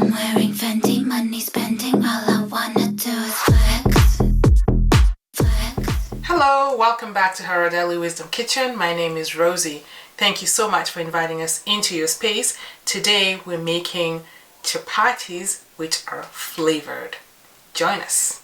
I'm wearing Fendi, money spending, all I wanna do is flex. Hello, welcome back to Her Daily Wisdom Kitchen. My name is Rosie. Thank you so much for inviting us into your space. Today we're making chapatis which are flavored. Join us.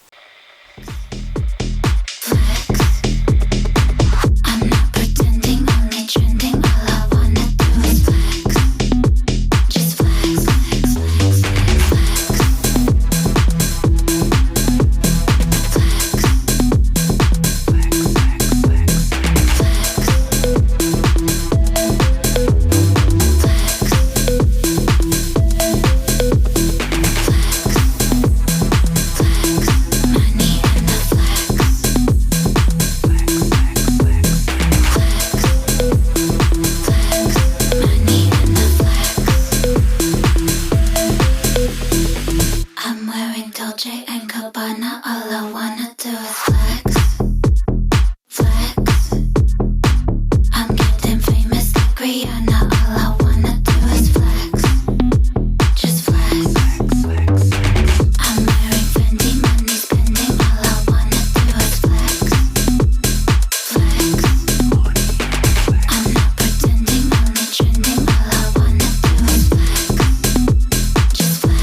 Indulge and Cabana, all I wanna do is flex, flex. I'm getting famous like Rihanna, all I wanna do is flex, just flex. I'm wearing Fendi, money spending, all I wanna do is flex, flex. I'm not pretending, only trending, all I wanna do is flex, just flex.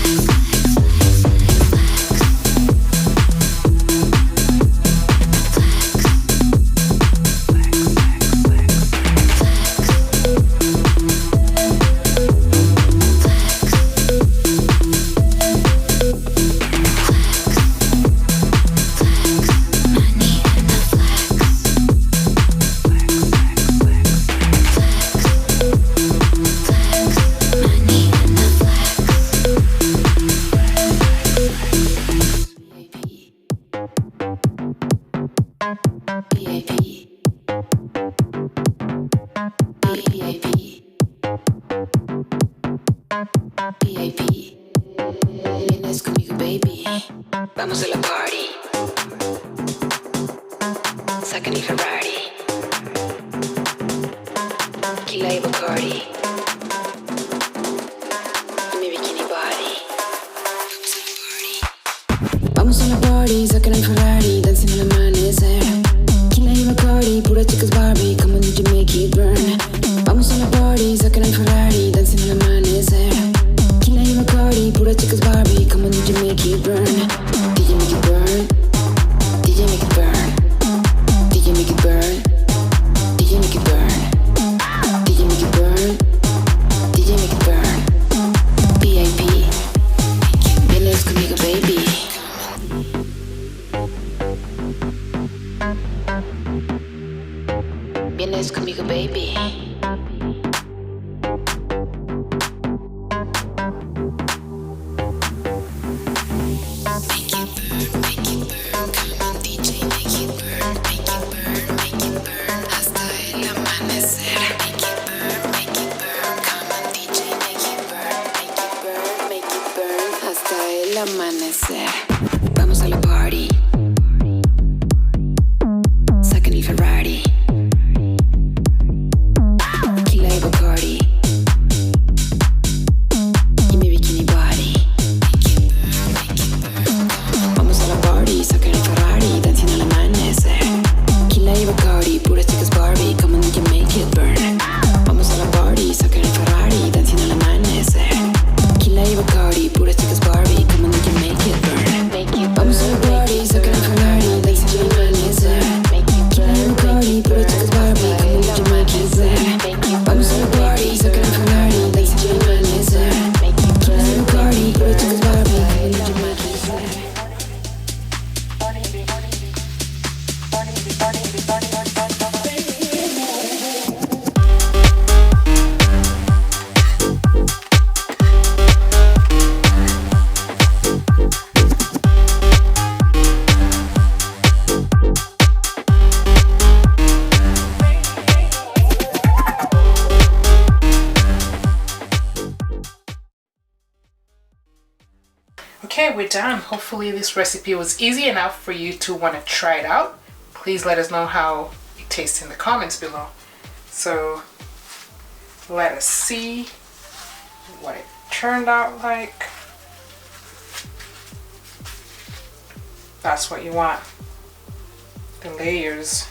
Vienes conmigo, baby. Vamos a la party. Sacan el Ferrari. Tequila y Bacardi. Mi bikini body. Vamos a la party. Sacan el Ferrari. Dancing al amanecer. Tequila y Bacardi. Pura chicas Barbie. Come on, did you make it burn? Vamos a la party. Sacan el Ferrari. Dancing al amanecer. Pura chicas Barbie, come on, did you make it burn? Did you make it burn? Did you make it burn? Did you make it burn? Did you make it burn? Did you make it burn? Did you make it burn? VIP, vienes conmigo, baby. Vienes conmigo, baby. Amanecer. Vamos a la party. Sacan el Ferrari. Tequila y Bacardi. Y mi bikini body. Vamos a la party. Sacan el Ferrari. Dancing al amanecer. Tequila y Bacardi. Puras chicas Barbie. Come on, did you make it burn? Vamos a la party. Sacan el Ferrari. Dancing al amanecer. Tequila y Bacardi. Puras chicas Barbie. Come on, did you make it burn? Vamos a la party, sacan el Ferrari, dancing al amanecer. Tequila y Bacardi, puras chicas Barbie, come on, did you make it burn? Vamos a la party, sacan el Ferrari, dancing al amanecer. Tequila y Bacardi, puras chicas Barbie, come on, did you make it burn? Okay, we're done. Hopefully this recipe was easy enough for you to want to try it out. Please let us know how it tastes in the comments below. So let us see what it turned out like. That's what you want. The layers.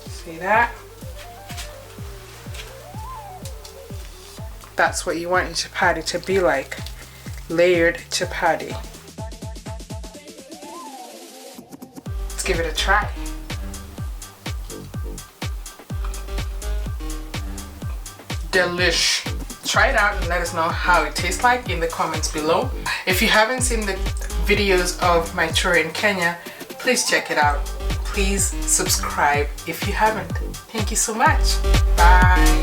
See that? That's what you want your chapati to be like. Layered chapati. Let's give it a try. Delish. Try it out and let us know how it tastes like in the comments below. If you haven't seen the videos of my tour in Kenya, please check it out. Please subscribe if you haven't. Thank you so much. Bye.